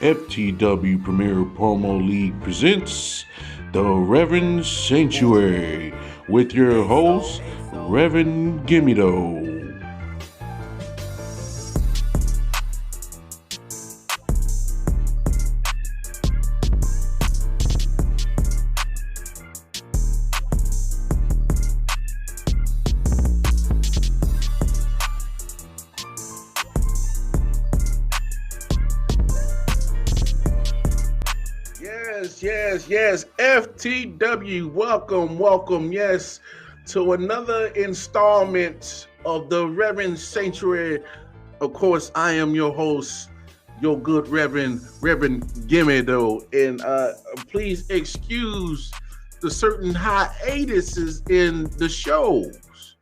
FTW Premier Promo League presents the Reverend Sanctuary with your host, Reverend Gimmie Doe. Yes, FTW, welcome, yes, to another installment of the Reverend Sanctuary. Of course, I am your host, your good Reverend Gimmie Doe, and please excuse the certain hiatuses in the shows,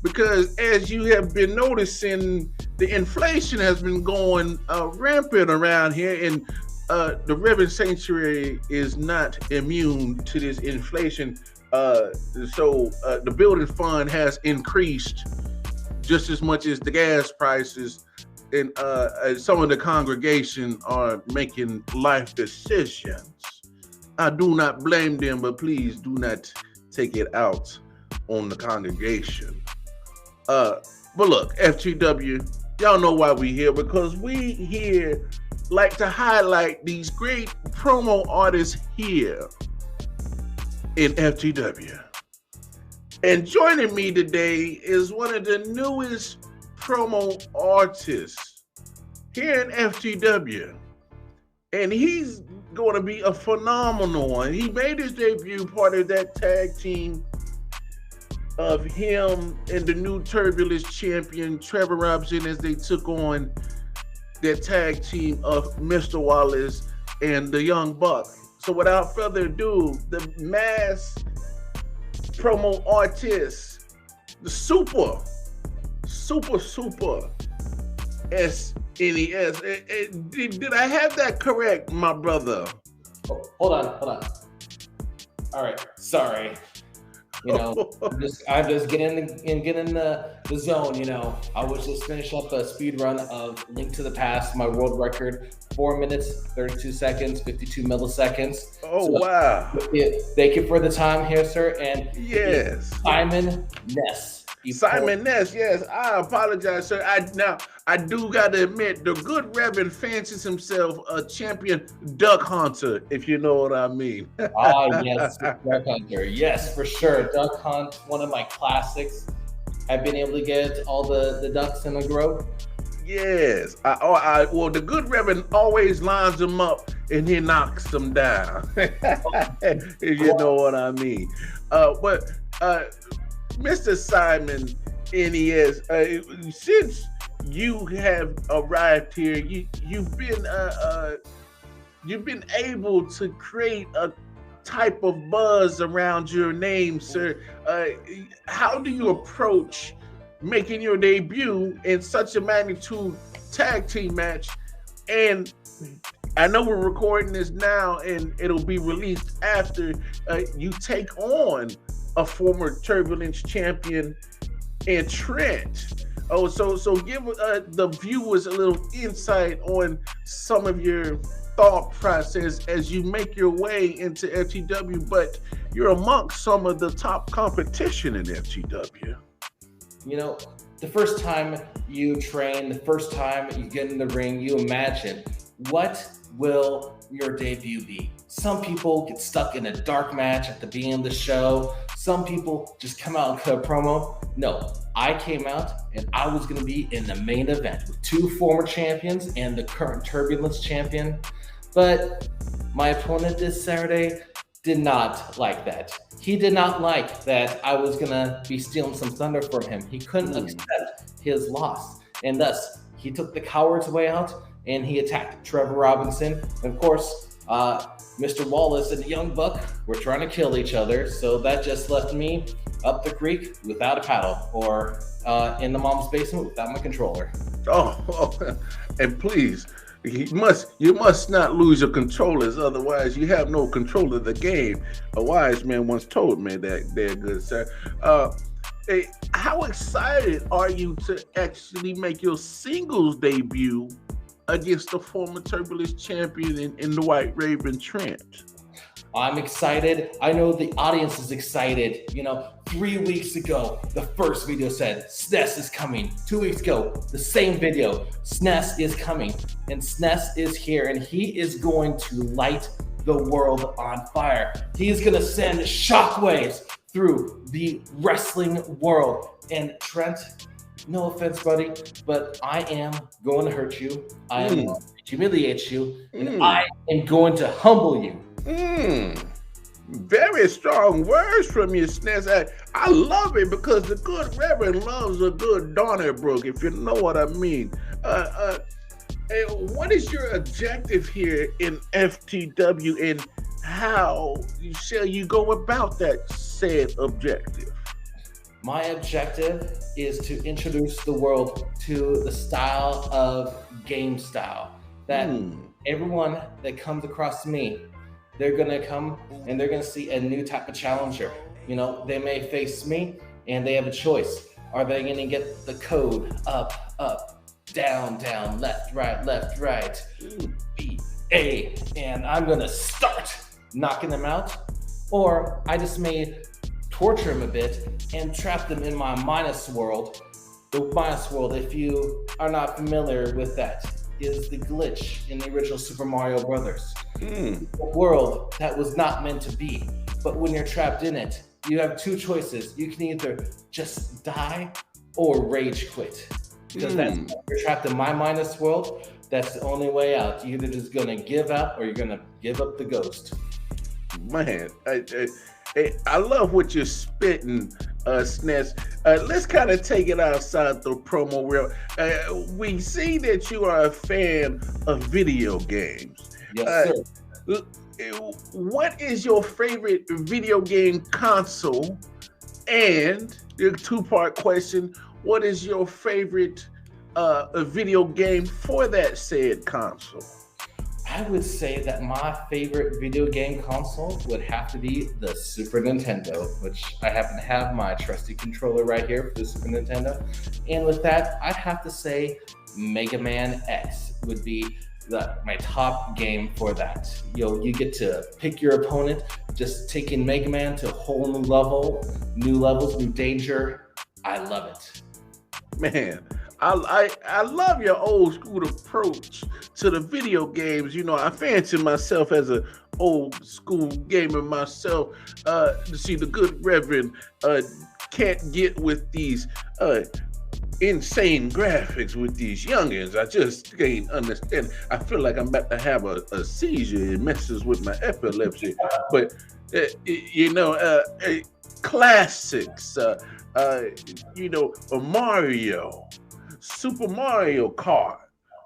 because as you have been noticing, the inflation has been going rampant around here, and the Reverend Sanctuary is not immune to this inflation. So the building fund has increased just as much as the gas prices, and some of the congregation are making life decisions. I do not blame them, but please do not take it out on the congregation. But look, FTW, y'all know why we here, because we here like to highlight these great promo artists here in FTW. And joining me today is one of the newest promo artists here in FTW. And he's going to be a phenomenal one. He made his debut part of that tag team of him and the new Turbulence champion, Trevor Robinson, as they took on their tag team of Mr. Wallace and the Young Buck. So without further ado, the mass promo artist, the super SNES. Did I have that correct, my brother? Oh, hold on. All right, sorry. I'm just getting in the zone. I was just finishing up a speed run of Link to the Past, my world record, 4 minutes, 32 seconds, 52 milliseconds. Oh, so, wow. Thank you for the time here, sir. And yes, Simon Ness. Simon Ness, yes. I apologize, sir. I do got to admit, the good Reverend fancies himself a champion duck hunter, if you know what I mean. Yes, duck hunter. Yes, for sure. Duck hunt, one of my classics. I've been able to get all the ducks in a row. Yes. Well, the good Reverend always lines them up and he knocks them down, if you know what I mean. But Mr. Simon NES, since you have arrived here, you've been able to create a type of buzz around your name, sir. How do you approach making your debut in such a magnitude tag team match? And I know we're recording this now and it'll be released after you take on a former Turbulence champion and Trent. Oh, so give the viewers a little insight on some of your thought process as you make your way into FTW, but you're amongst some of the top competition in FTW. The first time you train, the first time you get in the ring, you imagine, what will your debut be? Some people get stuck in a dark match at the beginning of the show. Some people just come out and cut a promo. No, I came out and I was going to be in the main event with two former champions and the current Turbulence champion. But my opponent this Saturday did not like that. He did not like that I was going to be stealing some thunder from him. He couldn't accept his loss. And thus, he took the coward's way out and he attacked Trevor Robinson. And of course, Mr. Wallace and the Young Buck were trying to kill each other. So that just left me up the creek without a paddle, or in the mom's basement without my controller. Oh, and please, you must not lose your controllers, otherwise you have no control of the game. A wise man once told me that, there, good sir. Hey, how excited are you to actually make your singles debut against the former Turbulence champion in the White Raven Trent? I'm excited. I know the audience is excited. 3 weeks ago, the first video said SNES is coming. 2 weeks ago, the same video, SNES is coming. And SNES is here, and he is going to light the world on fire. He is going to send shockwaves through the wrestling world. And Trent, no offense, buddy, but I am going to hurt you. I am going to humiliate you, and I am going to humble you. Very strong words from you, SNES. I love it because the good Reverend loves a good Donnybrook, if you know what I mean. What is your objective here in FTW, and how shall you go about that said objective? My objective is to introduce the world to the style of game style that everyone that comes across me, they're going to come and they're going to see a new type of challenger. They may face me and they have a choice. Are they going to get the code up, down, left, right, B, A, and I'm going to start knocking them out? Or I just may torture them a bit and trap them in my minus world. The minus world, if you are not familiar with that, is the glitch in the original Super Mario Brothers. A world that was not meant to be. But when you're trapped in it, you have two choices. You can either just die or rage quit. Because you're trapped in my minus world, that's the only way out. You're either just going to give up or you're going to give up the ghost. Man, I love what you're spitting, SNES. Let's kind of take it outside the promo world. We see that you are a fan of video games. Yes, sir. What is your favorite video game console? And the two-part question, what is your favorite video game for that said console? I would say that my favorite video game console would have to be the Super Nintendo, which I happen to have my trusty controller right here for the Super Nintendo. And with that, I'd have to say Mega Man X would be my top game for that. You get to pick your opponent, just taking Mega Man to a whole new level, new levels, new danger. I love it. Man, I love your old school approach to the video games. I fancy myself as an old school gamer myself. To see the good Reverend can't get with these insane graphics with these youngins. I just can't understand. I feel like I'm about to have a seizure. It messes with my epilepsy. But classics. Mario. Super Mario Kart.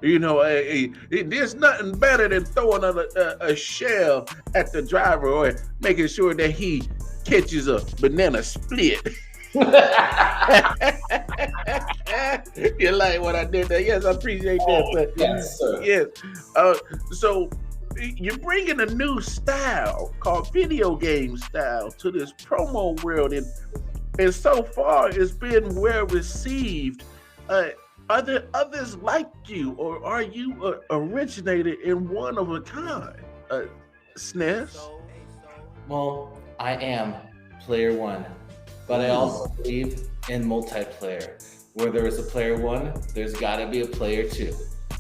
There's nothing better than throwing a shell at the driver or making sure that he catches a banana split. You like what I did there? Yes, I appreciate that. Yes, sir. Yes. So you're bringing a new style called video game style to this promo world, and so far it's been well received. Are there others like you, or are you originated in one of a kind, SNES? Well, I am player one, but I also believe in multiplayer. Where there is a player one, there's got to be a player two.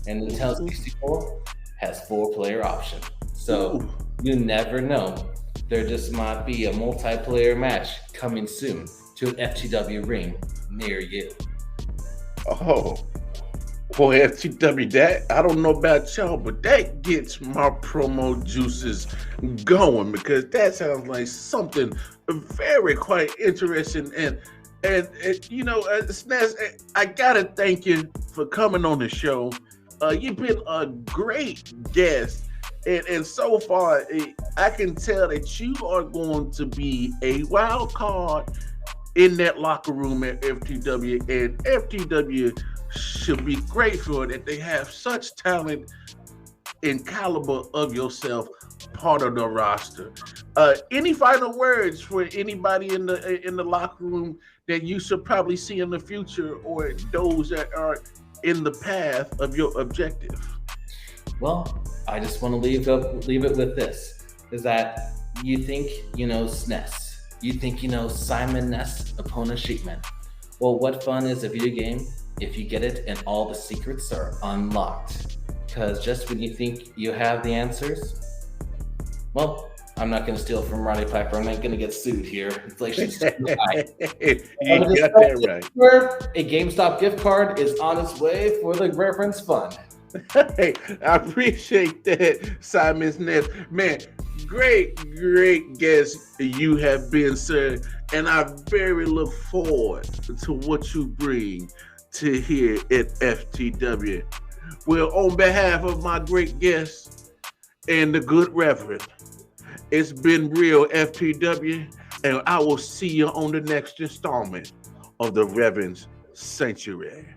And Nintendo 64 has 4-player option. So you never know. There just might be a multiplayer match coming soon to an FTW ring near you. Oh, boy, FTW, that, I don't know about y'all, but that gets my promo juices going, because that sounds like something very quite interesting. And SNES, I gotta thank you for coming on the show. You've been a great guest, and so far, I can tell that you are going to be a wild card in that locker room at FTW, and FTW should be grateful that they have such talent and caliber of yourself part of the roster. Any final words for anybody in the locker room that you should probably see in the future, or those that are in the path of your objective? Well, I just want to leave it with this: is that you think you know SNES, you think you know Simon Ness, opponent Sheepman. Well, what fun is a video game if you get it and all the secrets are unlocked? Because just when you think you have the answers, well, I'm not going to steal from Roddy Piper. I'm not going to get sued here. It's like she's You got that right. a GameStop gift card is on its way for the Reverend's Fund. Hey, I appreciate that, Simon's Nest. Man, great guest you have been, sir. And I very look forward to what you bring to here at FTW. Well, on behalf of my great guest and the good Reverend, it's been real, FTW, and I will see you on the next installment of the Reverend's Sanctuary.